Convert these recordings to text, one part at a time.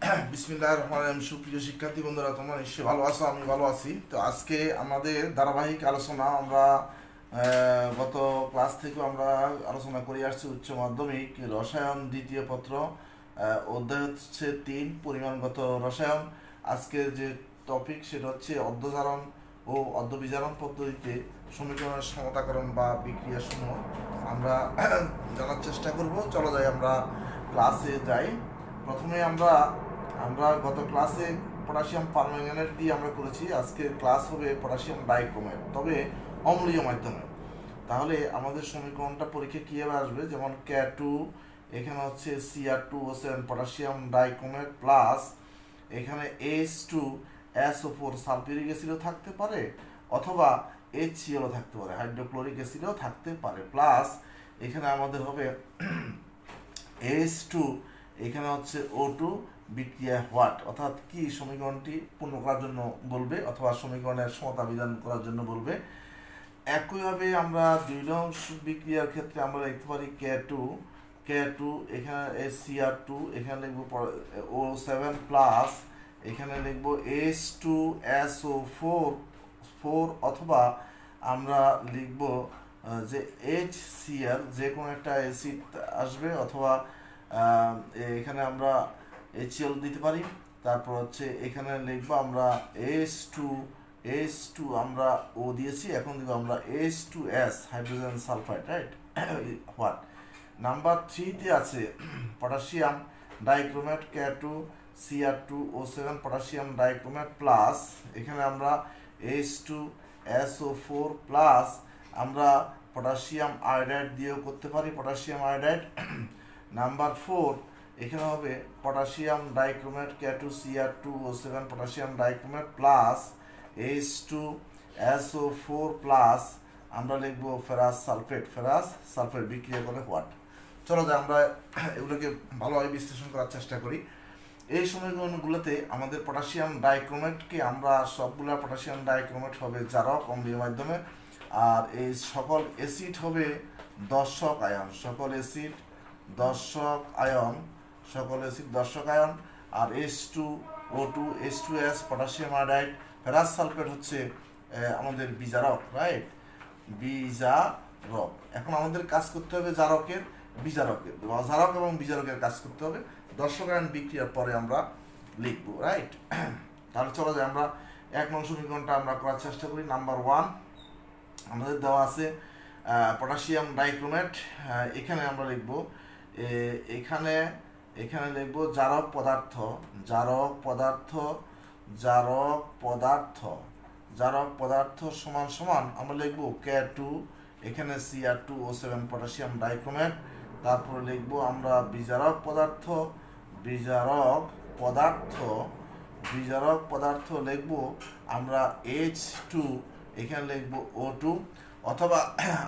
বিসমিল্লাহির রহমানির রহিম। সুপ্রিয় শিক্ষার্থী বন্ধুরা, তোমরা নিশ্চয়ই ভালো আছো, আমি ভালো আছি। তো আজকে আমাদের ধারাবাহিক আলোচনা আমরা গত ক্লাস থেকে আমরা আলোচনা করে আসছি উচ্চ মাধ্যমিক রসায়ন দ্বিতীয় পত্র, অধ্যায় হচ্ছে 3 পরিমাণগত রসায়ন। আজকের যে টপিক সেটা হচ্ছে অর্ধজারণ ও অর্ধবিজারণ পদ্ধতিতে সমীকরণের সমতাকরণ বা বিক্রিয়া সমূহ আমরা জানার চেষ্টা করব। চলো যাই, আমরা ক্লাসে যাই। প্রথমে আমরা আমরা গত ক্লাসে পটাশিয়াম পারম্যাঙ্গানেট দিয়ে আমরা করেছি। আজকের ক্লাস হবে পটাশিয়াম ডাইক্রোমেট, তবে অম্লীয় মাধ্যমে। তাহলে আমাদের সমীকরণটা পরীক্ষা কীভাবে আসবে, যেমন K2 এখানে হচ্ছে Cr2O7 পটাশিয়াম ডাইক্রোমেট প্লাস এখানে H2SO4 সালফিউরিক অ্যাসিডও থাকতে পারে, অথবা HClও থাকতে পারে, হাইড্রোক্লোরিক অ্যাসিডও থাকতে পারে, প্লাস এখানে আমাদের হবে H2, এখানে হচ্ছে O2 বিক্রিয়া হোয়াট, অর্থাৎ কি সমীকরণটি পূর্ণ করার জন্য বলবে, অথবা সমীকরণের সমতা বিধান করার জন্য বলবে। একইভাবে আমরা 2 নং বিক্রিয়ার ক্ষেত্রে আমরা লিখতে পারি K2 এখানে Cr2 এখানে লিখবো O7 প্লাস এখানে লিখবো H2SO4, অথবা আমরা লিখবো যে HCl, যে কোনো একটা অ্যাসিড আসবে, অথবা এখানে আমরা HCl দিতে পারি। তারপর হচ্ছে এখানে লিখবো আমরা H2 আমরা ও দিয়েছি, এখন দিব আমরা H2S hydrogen sulphide, right. What number 3 তে আছে potassium dichromate K2 Cr2O7 potassium dichromate plus এখানে আমরা H2SO4 প্লাস আমরা পটাশিয়াম আয়োডাইড দিয়েও করতে পারি, পটাশিয়াম আয়োডাইড। নাম্বার 4 এখানে হবে potassium dichromate K2 Cr2O7 potassium dichromate plus H2SO4 plus আমরা লিখবো ফেরাস সালফেট বিক্রিয়া করে হোয়াট। চলো যাই আমরা এগুলোকে ভালোভাবে বিশ্লেষণ করার চেষ্টা করি। এই সমীকরণগুলোতে আমাদের পটাশিয়াম ডাইক্রোমেটকে আমরা সবগুলা পটাশিয়াম ডাইক্রোমেট হবে জারক অম্লীয় মাধ্যমে, আর এই সকল অ্যাসিড হবে দর্শক আয়ন, সকল অ্যাসিড দর্শক আয়ন। আর H2O2 H2S potassium iodide ferrous sulphate হচ্ছে আমাদের বিজারক, রাইট, বিজারক। এখন আমাদের কাজ করতে হবে জারক এবং বিজারকের কাজ করতে হবে। দর্শক আয়ন বিক্রিয়ার পরে আমরা লিখবো, রাইট। তাহলে চলো যাই, আমরা 1 নং সমীকরণটা আমরা করার চেষ্টা করি। নাম্বার 1 আমাদের দেওয়া আছে পটাশিয়াম ডাইক্রোমেট, এখানে আমরা লিখবো এখানে লিখবো জারক পদার্থ সমান সমান আমরা লিখবো K2 এখানে Cr2O7 পটাশিয়াম ডাইক্রোমেট, তারপরে লিখবো আমরা বিজারক পদার্থ লিখবো আমরা H2 এখানে লিখবো O2, অথবা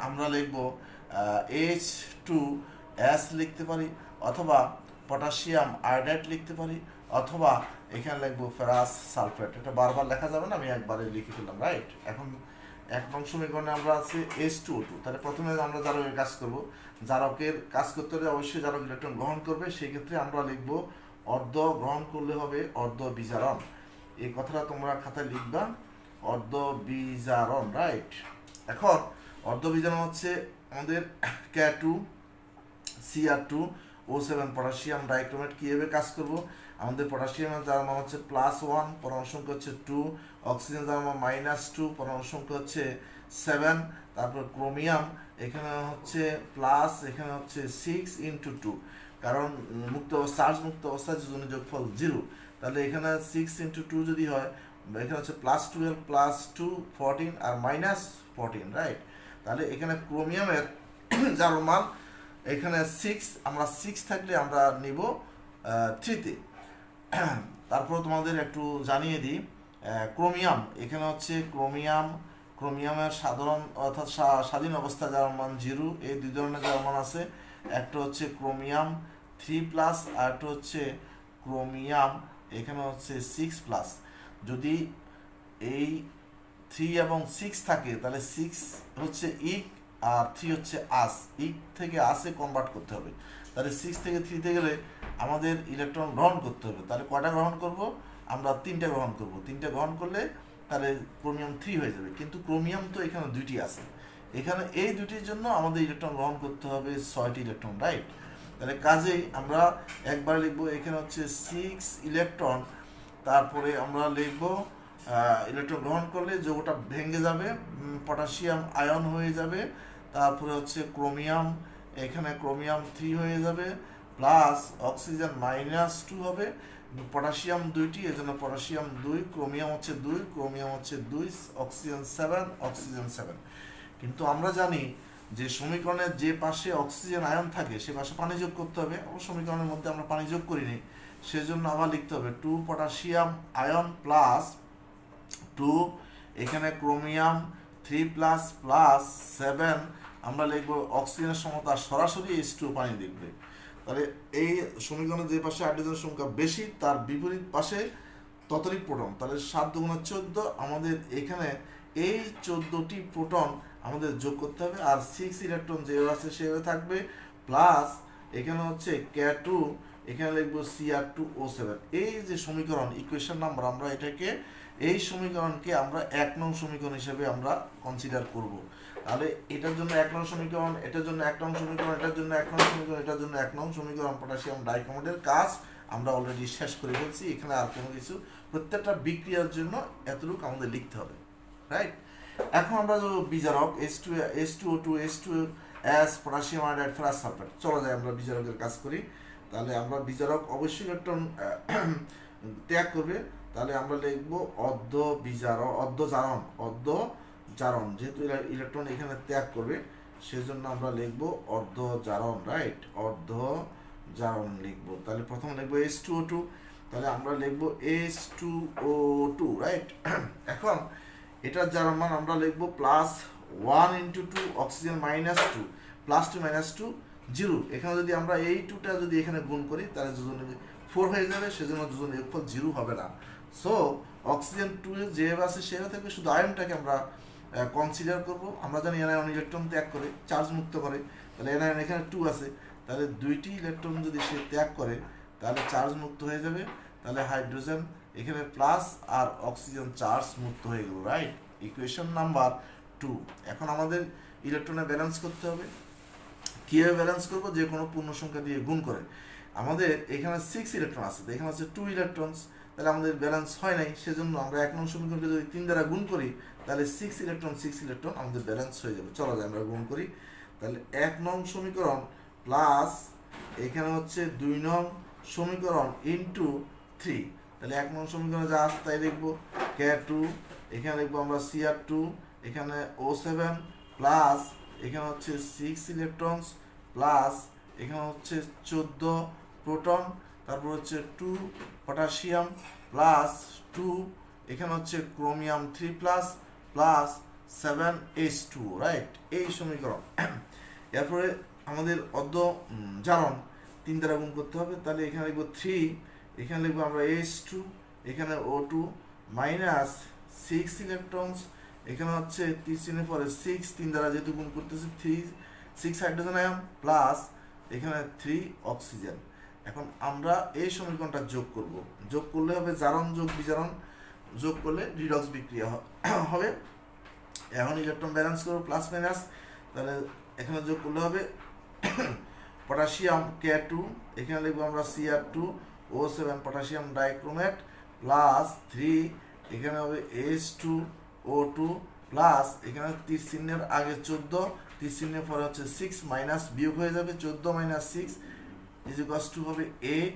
আমরা লিখবো H2S লিখতে পারি, অথবা পটাশিয়াম আয়োডাইড লিখতে পারি, অথবা এখানে লিখবো ফেরাস সালফেট। এটা বারবার লেখা যাবে না, আমি একবারে লিখে ফেললাম, রাইট। এখন 1 নং সমীকরণে আমরা আছে H2O2। তাহলে প্রথমে আমরা জারকের কাজ করব। জারকের কাজ করতে হলে অবশ্যই জারক ইলেকট্রন গ্রহণ করবে, সেই ক্ষেত্রে আমরা লিখবো অর্ধ গ্রহণ করলে হবে অর্ধ বিজারণ। এই কথাটা তোমরা খাতায় লিখবা, অর্ধ বিজারণ, রাইট। এখন অর্ধ বিজারণ হচ্ছে আমাদের K2 Cr2O7 পটাশিয়াম ডাইক্রোমেট কিভাবে কাজ করব। আমাদের পটাশিয়ামের যার মান হচ্ছে +1, পরমাণু সংখ্যা হচ্ছে 2, অক্সিজেন যার মান -2, পরমাণু সংখ্যা হচ্ছে 7, তারপর ক্রোমিয়াম এখানে হচ্ছে প্লাস, এখানে হচ্ছে 6 × 2, কারণ চার্জ মুক্ত অবস্থায় যোজনী যোগফল 0, তাহলে এখানে 6 × 2 যদি হয়, এখানে হচ্ছে +12 +2 14 আর -14, রাইট। তাহলে এখানে ক্রোমিয়ামের যার মান এখানে 6, আমরা 6 থাকলে আমরা নিব 3-তে। তারপর তোমাদের একটু জানিয়ে দিই, ক্রোমিয়াম এখানে হচ্ছে ক্রোমিয়ামের সাধারণ অর্থাৎ স্বাধীন অবস্থা যার মান 0, এই 2 ধরনের যার মান আছে। একটা হচ্ছে ক্রোমিয়াম 3+, আর একটা হচ্ছে ক্রোমিয়াম এখানে হচ্ছে 6+। যদি এই 3 এবং 6 থাকে তাহলে 6 হচ্ছে ইক আর 3 হচ্ছে আস, ইক থেকে আসে কনভার্ট করতে হবে। তাহলে 6 থেকে 3-তে গেলে আমাদের ইলেকট্রন গ্রহণ করতে হবে। তাহলে কয়টা গ্রহণ করব? আমরা 3টা গ্রহণ করব। 3টা গ্রহণ করলে তাহলে ক্রোমিয়াম 3 হয়ে যাবে। কিন্তু ক্রোমিয়াম তো এখানে 2টি আছে, এখানে এই দুটির জন্য আমাদের ইলেকট্রন গ্রহণ করতে হবে 6টি ইলেকট্রন, রাইট? তাহলে কাজেই আমরা একবার লিখবো এখানে হচ্ছে 6 ইলেকট্রন, তারপরে আমরা লিখবো ইলেকট্রন গ্রহণ করলে যৌগটা ভেঙে যাবে, পটাশিয়াম আয়ন হয়ে যাবে, তারপরে হচ্ছে ক্রোমিয়াম, এখানে ক্রোমিয়াম 3 হয়ে যাবে, প্লাস অক্সিজেন -2 হবে, পটাশিয়াম 2টি, এজন্য পটাশিয়াম 2, ক্রোমিয়াম হচ্ছে 2, ক্রোমিয়াম হচ্ছে 2, অক্সিজেন 7, অক্সিজেন 7। কিন্তু আমরা জানি যে সমীকরণের যে পাশে অক্সিজেন আয়ন থাকে সে পাশে পানি যোগ করতে হবে। সমীকরণের মধ্যে আমরা পানি যোগ করিনি, সেজন্য আবার লিখতে হবে 2 পটাশিয়াম আয়ন প্লাস 2, এখানে ক্রোমিয়াম 3 প্লাস প্লাস 7, আমরা লিখবো অক্সিজেনের সমতা সরাসরি H2 পানি দেখবে। তাহলে এই সমীকরণের যে পাশে হাইড্রোজেনের সংখ্যা বেশি তার বিপরীত পাশে ততই প্রোটন, তাহলে 7 দুগুণে 14, আমাদের এখানে এই 14টি প্রোটন আমাদের যোগ করতে হবে, আর 6 ইলেকট্রন যেভাবে আছে সেভাবে থাকবে, প্লাস এখানে হচ্ছে K2, এখানে লিখবো Cr2O7। এই যে সমীকরণ ইকুয়েশন নাম্বার, আমরা এটাকে এই সমীকরণকে আমরা 1 নং সমীকরণ হিসেবে আমরা কনসিডার করব। তাহলে এটার জন্য 1 নং সমীকরণ, এটার জন্য 1 নং সমীকরণ, এটার জন্য 1 নং সমীকরণ, এটার জন্য 1 নং সমীকরণ, পটাশিয়াম ডাইক্রোমেটের কাজ আমরা অলরেডি শেষ করে ফেলছি। এখানে আর কোনো কিছু, প্রত্যেকটা বিক্রিয়ার জন্য এতটুকু আমাদের লিখতে হবে, রাইট? এখন আমরা বিজারক H2O2 H2S potassium iodide ferrous sulphate, চলো যাই আমরা বিজারকের কাজ করি। তাহলে আমরা বিজারক অবশ্যই ইলেকট্রন ত্যাগ করবে, তাহলে আমরা লিখবো অর্ধজারণ, যেহেতু ইলেকট্রন এখানে ত্যাগ করবে সেজন্য আমরা লিখবো অর্ধজারণ, রাইট? অর্ধজারণ লিখবো। তাহলে প্রথম লিখবো H2O2, তাহলে আমরা লিখবো H2O2, রাইট? এখন এটার জারণ মান আমরা লিখবো +1 × 2, অক্সিজেন -2, +2 -2 0। এখানে যদি আমরা এই 2টা যদি এখানে গুণ করি তাহলে দুজনে 4 হয়ে যাবে, সেজন্য দুজনের যোগফল 0 হবে না। সো অক্সিজেন 2 যেভাবে আছে সেভাবে থাকবে, শুধু আয়নটাকে আমরা কনসিডার করব। আমরা জানি অ্যানায়ন ইলেকট্রন ত্যাগ করে, চার্জ মুক্ত করে, তাহলে অ্যানায়ন এখানে 2 আছে, তাহলে 2টি ইলেকট্রন যদি সে ত্যাগ করে তাহলে চার্জ মুক্ত হয়ে যাবে, তাহলে হাইড্রোজেন এখানে প্লাস আর অক্সিজেন চার্জ মুক্ত হয়ে গেল, রাইট? Equation number 2। এখন আমাদের ইলেকট্রনে ব্যালেন্স করতে হবে। কীভাবে ব্যালেন্স করবো? যে কোনো পূর্ণ সংখ্যা দিয়ে গুণ করে। আমাদের এখানে 6 ইলেকট্রন আছে, এখানে আছে 2 ইলেকট্রনস, তাহলে আমাদের ব্যালেন্স হয় নাই, সেজন্য আমরা 1 নং সমীকরণকে যদি 3 দ্বারা গুণ করি তাহলে 6 ইলেকট্রন আমাদের ব্যালেন্স হয়ে যাবে। চলো যাই আমরা গুণ করি। তাহলে 1 নং সমীকরণ প্লাস এখানে হচ্ছে 2 নং সমীকরণ ইন্টু 3, তাহলে 1 নং সমীকরণে যা আছে তাই লিখবো, K2, এখানে লিখবো আমরা Cr2, এখানে O7, প্লাস এখানে হচ্ছে 6 ইলেকট্রনস, প্লাস এখানে হচ্ছে 14 প্রোটন, তারপর হচ্ছে 2 পটাশিয়াম, প্লাস 2 এখানে হচ্ছে chromium 3 plus plus 7 H2, right? এই সমীকরণ। এরপরে আমাদের জারণ 3 দ্বারা গুণ করতে হবে, তাহলে এখানে লিখবো 3, এখানে লিখবো আমরা H2, এখানে O2 -6 ইলেকট্রনস, এখানে হচ্ছে 3 চিহ্নের পরে 6, 3 দ্বারা যেহেতু গুণ করতেছি 6 হাইড্রোজেন আয়ন, প্লাস এখানে 3 অক্সিজেন। এখন আমরা এই সমীকরণটা যোগ করব, যোগ করলে হবে জারণ যোগ বিজারণ, যোগ করলে রিডক্স বিক্রিয়া হবে। এখন ইলেকট্রন ব্যালেন্স করবো প্লাস মাইনাস, তাহলে এখানে যোগ করলে হবে পটাশিয়াম K2, এখানে লিখবো আমরা Cr2O7 পটাশিয়াম ডাইক্রোমেট, প্লাস 3 এখানে হবে H2O2, প্লাস এখানে 30 চিহ্নের আগে 14, 30 চিহ্নের পরে হচ্ছে 6, মাইনাস বিয়োগ হয়ে যাবে, 14 - 6 = হবে 8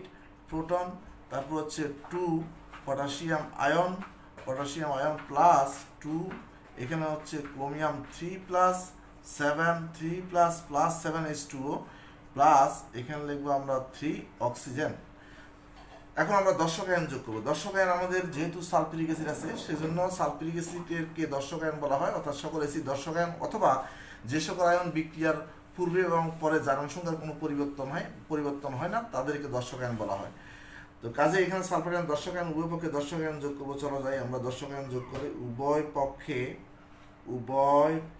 প্রোটন, তারপর হচ্ছে 2 পটাশিয়াম আয়ন প্লাস 2, এখানে হচ্ছে chromium 3 plus 7, 3 plus plus 7 H2O, plus এখানে লিখবো আমরা 3 অক্সিজেন। এখন আমরা দর্শক আয়ন যোগ করবো। দর্শক আয়ন আমাদের যেহেতু সালফিউরিক অ্যাসিড আছে সেজন্য সালফিউরিক অ্যাসিডকে দর্শক আয়ন বলা হয়, অর্থাৎ সকল অ্যাসিড দর্শক আয়ন, অথবা যে সকল আয়ন বিক্রিয়ার পূর্বে এবং পরে জারণ সংখ্যার কোনো পরিবর্তন হয় না তাদেরকে দর্শক আয়ন বলা হয়। তো কাজে এখানে সালফার আয়ন দর্শক আয়ন, উভয় পক্ষে দর্শক আয়ন যোগ করবো। চলো যাই আমরা দর্শক আয়ন যোগ করে উভয়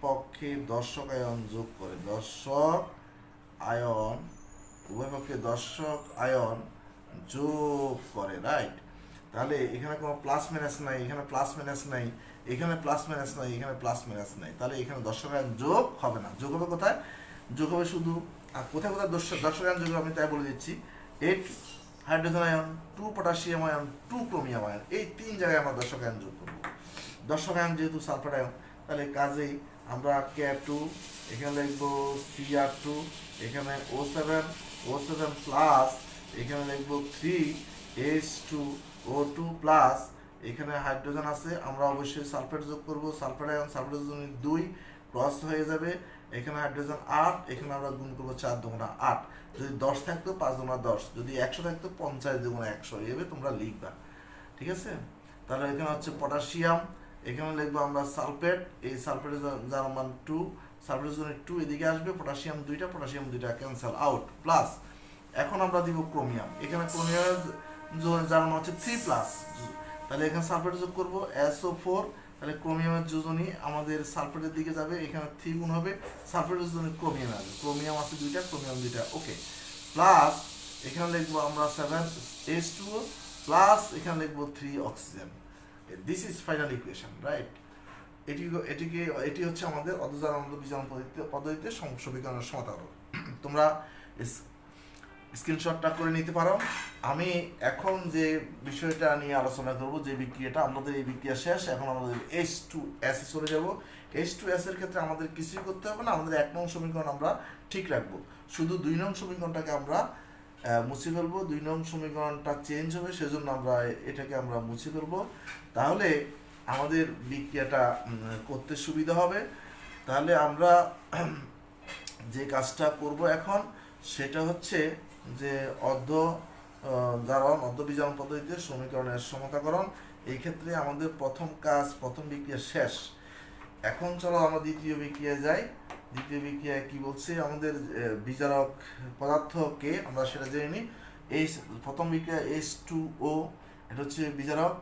পক্ষে দর্শক আয়ন যোগ করে, দর্শক আয়ন উভয়পক্ষে দর্শক আয়ন যোগ করে, রাইট? তাহলে এখানে কোনো প্লাস মাইনাস নাই, এখানে প্লাস মাইনাস নাই, এখানে প্লাস মাইনাস নাই, এখানে প্লাস মাইনাস নাই, তাহলে এখানে দর্শক আয়ন যোগ হবে না। যোগ হবে কোথায়? যোগ হবে শুধু, আর কোথায় কোথায় দর্শক আয়ন যোগ হবে আমি তাই বলে দিচ্ছি। 8 hydrogen ion, 2 potassium ion, 2 chromium ion, এই 3 জায়গায় আমরা দর্শক আয়ন যোগ করবো। দর্শক আয়ন যেহেতু সালফার আয়ন, তাহলে কাজেই আমরা K2 এখানে লিখবো Cr2, এখানে O7 প্লাস, এখানে লিখবো 3H2O2 প্লাস, এখানে হাইড্রোজেন আছে, আমরা অবশ্যই সালফেট যোগ করবো। সালফার আয়ন সালফেট 2 ক্রস হয়ে যাবে, এখানে হাইড্রোজেন 8, এখানে আমরা গুণ করবো 4 দুগুণা 8, যদি 10 থাকতো 5 দুগুণা 10, যদি 100 থাকতো 50 দুগুণা 100, এইভাবে তোমরা লিখবা, ঠিক আছে? তাহলে এখানে হচ্ছে পটাশিয়াম, এখানে লিখবো আমরা সালফেট, এই সালফেটের যার মান 2, সালফেটের জন্য 2 এদিকে আসবে, পটাশিয়াম 2টা ক্যান্সেল আউট, প্লাস এখন আমরা দিব ক্রোমিয়াম, এখানে ক্রোমিয়ামের যার মান হচ্ছে 3 প্লাস, তাহলে এখানে সালফেট যোগ করবো SO4, তাহলে ক্রোমিয়ামের যোজনী আমাদের সালফেটের দিকে যাবে, এখানে 3 গুণ হবে, সালফেটের জন্য ক্রোমিয়াম আসবে, ক্রোমিয়াম আছে 2টা, ক্রোমিয়াম 2টা, ওকে, প্লাস এখানে লিখবো আমরা 7H2O প্লাস এখানে লিখবো 3 oxygen. This is final equation, right? এটি হচ্ছে আমাদের অর্ধজারণ বিজারণ পদ্ধতিতে সমীকরণের সমাধান। তোমরা স্ক্রিনশটটা করে নিতে পারো। আমি এখন যে বিষয়টা নিয়ে আলোচনা করব, যে বিক্রিয়াটা, আমাদের এই বিক্রিয়া শেষ, এখন আমাদের H2S চলে যাব। H2S এর ক্ষেত্রে আমাদের কিছুই করতে হবে না, আমাদের 1 নং সমীকরণ আমরা ঠিক রাখবো, শুধু 2 নং সমীকরণটাকে আমরা মুছে ফেলবো। 2 নং সমীকরণটা চেঞ্জ হবে, সেজন্য আমরা এটাকে আমরা মুছে ফেলবো, তাহলে আমাদের বিক্রিয়াটা করতে সুবিধা হবে। তাহলে আমরা যে কাজটা করব এখন, সেটা হচ্ছে যে অর্ধবিজারণ পদ্ধতিতে সমীকরণের সমতাকরণ। এই ক্ষেত্রে আমাদের প্রথম বিক্রিয়া শেষ। এখন চলো আমরা দ্বিতীয় বিক্রিয়ায় যাই। দ্বিতীয় বিক্রিয়ায় কি বলছে, আমাদের বিজারক পদার্থকে আমরা সেটা জেনে নিই। এই প্রথম বিক্রিয়া H2O, এটা হচ্ছে বিজারক,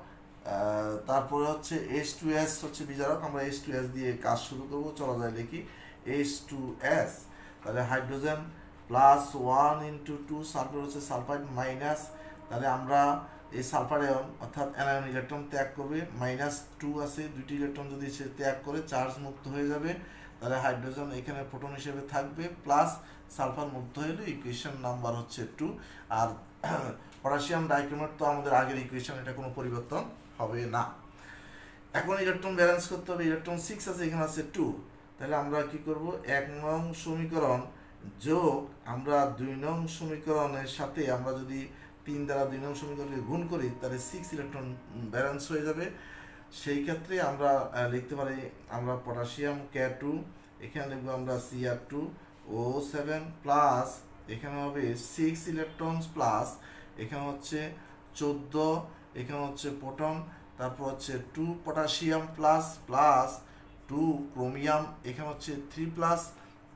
তারপরে হচ্ছে H2S হচ্ছে বিজারক। আমরা H2S দিয়ে কাজ শুরু করব, চলো যাই লিখি H2S, তাহলে হাইড্রোজেন প্লাস 1 × 2, সালফার হচ্ছে সালফাইড মাইনাস, তাহলে আমরা এই সালফার আয়ন অর্থাৎ অ্যানায়ন ইলেকট্রন ত্যাগ করবে, -2 আছে, 2টি ইলেকট্রন যদি সে ত্যাগ করে চার্জ মুক্ত হয়ে যাবে, তাহলে হাইড্রোজেন এখানে প্রোটন হিসেবে থাকবে, প্লাস সালফার মুক্ত হলে ইকুয়েশন নাম্বার হচ্ছে 2। আর পটাশিয়াম ডাইক্রোমেট তো আমাদের আগের ইকুয়েশন, এটা কোনো পরিবর্তন হবে না। এখন ইলেকট্রন ব্যালেন্স করতে হবে, ইলেকট্রন 6 আছে, এখানে আছে 2, তাহলে আমরা কি করব, 1 নং সমীকরণ যোগ আমরা 2 নং সমীকরণের সাথে আমরা যদি 3 দ্বারা 2 নং সমীকরণকে গুণ করি, তাহলে 6 ইলেকট্রন ব্যালেন্স হয়ে যাবে। সেই ক্ষেত্রে আমরা লিখতে পারি, আমরা পটাশিয়াম K2, এখানে লিখবো আমরা Cr2O7 প্লাস, এখানে হবে 6 ইলেকট্রন প্লাস, এখানে হচ্ছে 14, এখানে হচ্ছে প্রোটন, তারপর হচ্ছে 2 পটাশিয়াম প্লাস প্লাস 2 ক্রোমিয়াম, এখানে হচ্ছে 3 প্লাস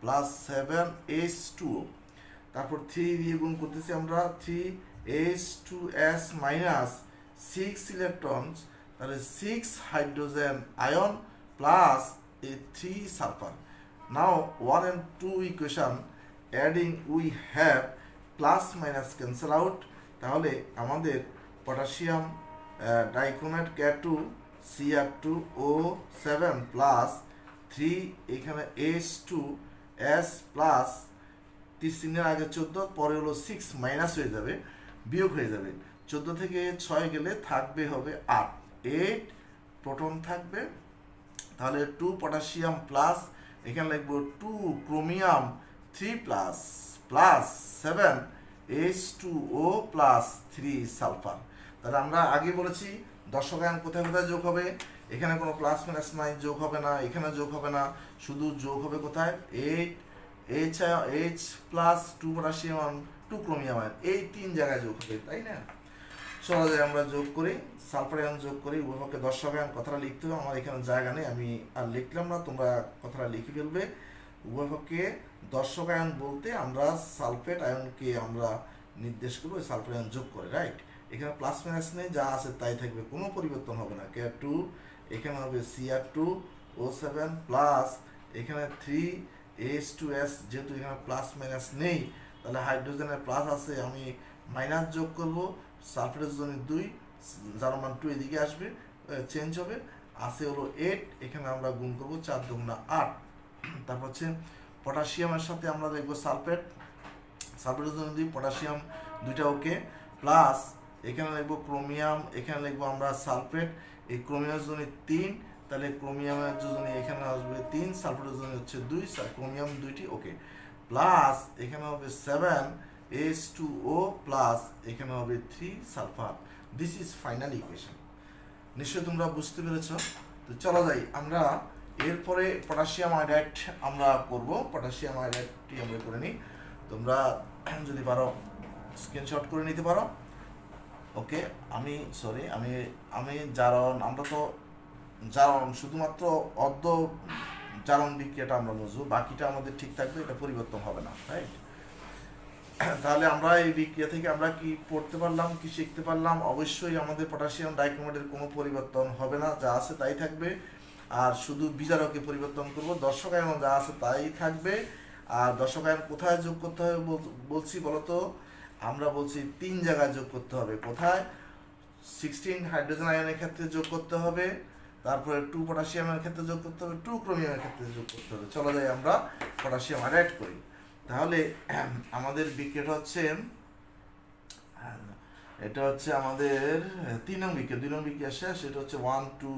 প্লাস 7H2O, তারপর 3 দিয়ে গুণ করতেছি আমরা, 3H2S মাইনাস 6 ইলেকট্রন, তাহলে 6 hydrogen ion plus 3 sulphur. Now 1 and 2 equation adding, we have plus minus cancel out, তাহলে আমাদের potassium dichromate K2 Cr2O7 plus 3, এখানে H2S প্লাস 3 আগে 14, পরে হলো 6 মাইনাস হয়ে যাবে, বিয়োগ হয়ে যাবে, 14 থেকে 6 গেলে থাকবে হবে 8 প্রোটন থাকবে, তাহলে 2 পটাশিয়াম প্লাস, এখানে লিখবো 2 chromium 3 plus plus 7H2O plus 3 sulphur. তাহলে আমরা আগে বলেছি দর্শক আয়ন কোথায় কোথায় যোগ হবে, এখানে কোনো প্লাস মাইনাস নাই, যোগ হবে না, এখানে যোগ হবে না, শুধু যোগ হবে কোথায়, 8H প্লাস 2 পটাশিয়াম 2 ক্রোমিয়াম, এই 3 জায়গায় যোগ হবে, তাই না? চলো যাই আমরা যোগ করি, সালফার আয়ন যোগ করি, উভয়পক্ষে দর্শক আয়ন কথাটা লিখতে হবে, আমার এখানে জায়গা নেই, আমি আর লিখলাম না, তোমরা কথাটা লিখে ফেলবে। উভয়পক্ষে দর্শক আয়ন বলতে আমরা সালফেট আয়নকে আমরা নির্দেশ করবো, সালফার আয়ন যোগ করে, রাইট? এখানে প্লাস মাইনাস নেই, যা আছে তাই থাকবে, কোনো পরিবর্তন হবে না। K2, এখানে হবে Cr2O7 প্লাস, এখানে 3H2S, যেহেতু এখানে প্লাস মাইনাস নেই, তাহলে হাইড্রোজেনের প্লাস আছে, আমি মাইনাস যোগ করব, সালফারের জন্য 2, যার মান 2 এদিকে আসবে, চেঞ্জ হবে, আছে হলো 8, এখানে আমরা গুণ করব 4 দুগুণা 8। তারপর হচ্ছে পটাশিয়ামের সাথে আমরা দেখব সালফেট, সালফেটের জন্য 2, পটাশিয়াম 2টা ওকে, প্লাস এখানে লিখবো ক্রোমিয়াম, এখানে লিখবো আমরা সালফেট, এই ক্রোমিয়ামের জন্য 3, তাহলে ক্রোমিয়ামের জন্য এখানে আসবে 3, সালফেটের জন্য হচ্ছে 2, ক্রোমিয়াম 2টি ওকে, প্লাস এখানে হবে 7H2O প্লাস এখানে হবে 3 sulphur. This is final equation. নিশ্চয়ই তোমরা বুঝতে পেরেছ। তো চলো যাই আমরা এরপরে পটাশিয়াম আয়োডাইড আমরা করব। পটাশিয়াম আয়োডাইডটি আমরা করে নিই, তোমরা যদি পারো স্ক্রিনশট করে নিতে পারো। ওকে, আমি জারণ, আমরা তো জারণ শুধুমাত্র অর্ধ জারণ বিক্রিয়াটা আমরা বুঝবো, বাকিটা আমাদের ঠিক থাকবে, এটা পরিবর্তন হবে না, রাইট? তাহলে আমরা এই বিক্রিয়া থেকে আমরা কি পড়তে পারলাম, কি শিখতে পারলাম? অবশ্যই আমাদের পটাশিয়াম ডাইক্রোমেটের কোনো পরিবর্তন হবে না, যা আছে তাই থাকবে, আর শুধু বিজারকে পরিবর্তন করব, দর্শক আয়ন যা আছে তাই থাকবে। আর দর্শক আয়ন কোথায় যোগ করতে হবে বলছি বলতো? আমরা বলছি 3 জায়গায় যোগ করতে হবে। কোথায়? 16 হাইড্রোজেন আয়নের ক্ষেত্রে যোগ করতে হবে, তারপরে 2 পটাশিয়ামের ক্ষেত্রে যোগ করতে হবে, 2 ক্রোমিয়ামের ক্ষেত্রে যোগ করতে হবে। চলো যাই আমরা পটাশিয়াম আয়োডাইড করি। তাহলে আমাদের বিক্রিয়াটা হচ্ছে, এটা হচ্ছে আমাদের 3 নং বিক্রিয়া, 2 নং বিক্রিয়া শেষ, এটা হচ্ছে 1 2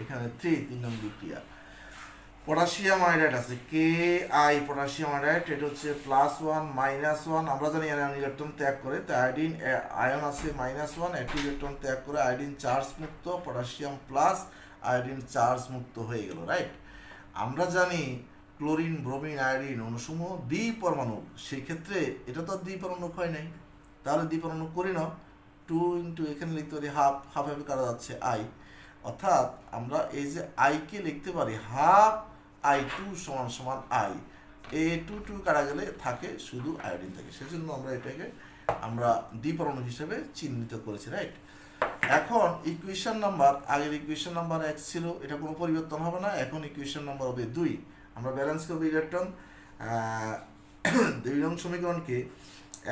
এখানে 3, 3 নং বিক্রিয়া। পটাশিয়াম আয়োডাইড আছে Ki, পটাশিয়াম আয়োডাইড, এটা হচ্ছে +1 -1, আমরা জানি আয়ন ইলেকট্রন ত্যাগ করে, তো আয়োডিন আয়ন আছে -1, একটি ইলেকট্রন ত্যাগ করে আয়োডিন চার্জ মুক্ত, পটাশিয়াম প্লাস, আয়োডিন চার্জ মুক্ত হয়ে গেল, রাইট? আমরা জানি ক্লোরিন, ব্রোমিন, আয়োডিন অণুসমূহ দ্বিপরমাণু, সেই ক্ষেত্রে এটা তো দ্বিপরমাণু হয় নাই, তাহলে দ্বিপরমাণু করি না, 2 ইন্টু এখানে লিখতে পারি হাফ, হাফ হাফে কাটা যাচ্ছে আই, অর্থাৎ আমরা এই যে আইকে লিখতে পারি হাফ I2 সমান সমান আই, A2 কাটা গেলে থাকে শুধু আয়োডিন থাকে, সেজন্য আমরা এটাকে আমরা দ্বিপরমাণু হিসেবে চিহ্নিত করেছি, রাইট? এখন ইকুয়েশন নাম্বার, আগের ইকুয়েশন নাম্বার 1 ছিল, এটা কোনো পরিবর্তন হবে না, এখন ইকুয়েশন নাম্বার হবে 2। আমরা ব্যালেন্স করবো ইলেকট্রন, 2 নং সমীকরণকে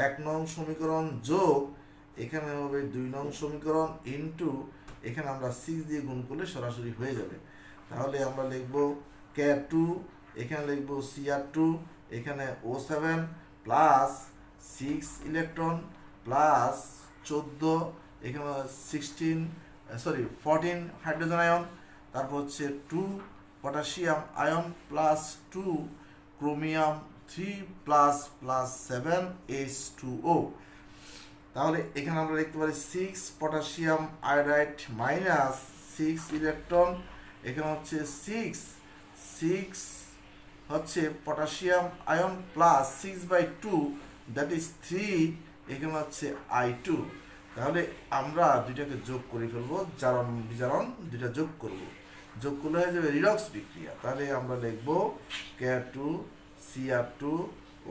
1 নং সমীকরণ যোগ এখানে হবে 2 নং সমীকরণ ইনটু এখানে আমরা 6 দিয়ে গুণ করলে সরাসরি হয়ে যাবে। তাহলে আমরা লিখব K2, এখানে লিখব Cr2, এখানে O7 প্লাস 6 ইলেকট্রন প্লাস 14, এখানে 14 হাইড্রোজেন আয়ন, তারপর হচ্ছে 2 potassium ion plus 2 chromium 3 plus plus 7H2O। তাহলে এখানে আমরা লিখতে পারি 6 পটাশিয়াম আয়োডাইড মাইনাস 6 ইলেকট্রন, এখানে হচ্ছে 6 হচ্ছে potassium ion plus 6/2 that is 3, এখানে হচ্ছে I2। তাহলে আমরা দুইটাকে যোগ করে ফেলবো, জারণ বিজারণ দুইটা যোগ করব, যোগ করলে হয়ে যাবে রিডক্স বিক্রিয়া। তাহলে আমরা লিখব K2 Cr2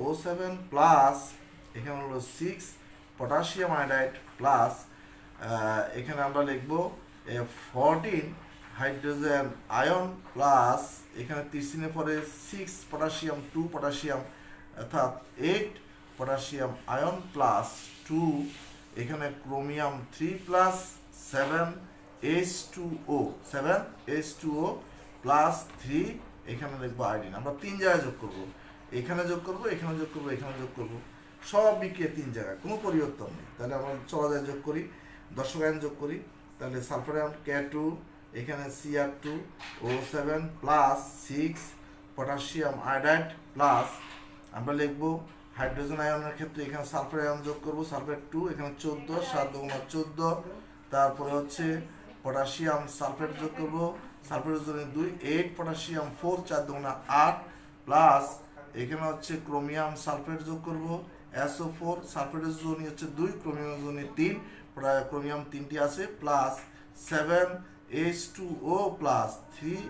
O7 প্লাস এখানে হলো 6 পটাশিয়াম আয়োডাইড প্লাস এখানে আমরা লিখব 14 হাইড্রোজেন আয়ন প্লাস এখানে 13 পরে 6 পটাশিয়াম 2 পটাশিয়াম অর্থাৎ 8 পটাশিয়াম আয়ন প্লাস 2 এখানে ক্রোমিয়াম 3 প্লাস 7H2O প্লাস 3 এখানে লিখবো আয়োডিন। আমরা 3 জায়গায় যোগ করব, এখানে যোগ করব, এখানে যোগ করব, এখানে যোগ করব, সব বিক্রিয়া 3 জায়গায়, কোনো পরিবর্তন নেই। তাহলে আমরা চলা যায় যোগ করি, দর্শক আয়ন যোগ করি, তাহলে সালফার আয়ন K2, এখানে Cr2 O7 plus 6 potassium iodide plus আমরা লিখব হাইড্রোজেন আয়নের ক্ষেত্রে এখানে সালফার আয়ন যোগ করব, সালফার 2, এখানে 14 7 গুণ 14, তারপরে হচ্ছে পটাশিয়াম সালফেট যোগ করব, সালফেটের জন্য 2 8 পটাশিয়াম 4 4 গুণ 8 প্লাস এখানে হচ্ছে ক্রোমিয়াম সালফেট যোগ করব SO4, সালফেটের জন্য হচ্ছে 2, ক্রোমিয়ামের জন্য 3, ক্রোমিয়াম 3টি আছে plus 7H2O plus 3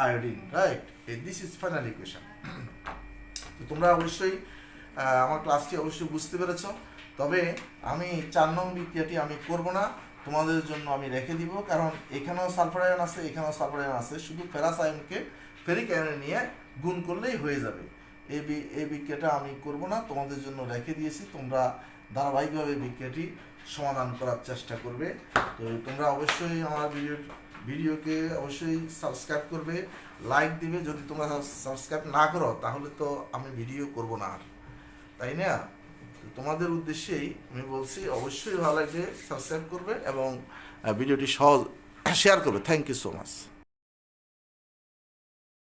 iodine, right? This is final equation. তো তোমরা অবশ্যই আমার ক্লাসটি অবশ্যই বুঝতে পেরেছ, তবে আমি 4 নং বিক্রিয়াটি আমি করব না, তোমাদের জন্য আমি রেখে দিব, কারণ এখানেও সালফার আয়ন আছে, এখানেও সালফার আয়ন আছে, শুধু ফেরাস আয়নকে ফেরিক আয়নে নিয়ে গুণ করলেই হয়ে যাবে। এই বিক্রিয়াটা আমি করব না, তোমাদের জন্য রেখে দিয়েছি। তোমরা ধারাবাহিকভাবে বিক্রিয়াটি সমাধান করার চেষ্টা করবে। তো তোমরা অবশ্যই আমার ভিডিওকে অবশ্যই সাবস্ক্রাইব করবে, লাইক দিবে। যদি তোমরা সাবস্ক্রাইব না করো তাহলে তো আমি ভিডিও করব না আর, তাই না? তোমাদের উদ্দেশ্যেই আমি বলছি, অবশ্যই ভালো লাগবে সাবস্ক্রাইব করবে এবং ভিডিওটি সহজ শেয়ার করবে। Thank you so much.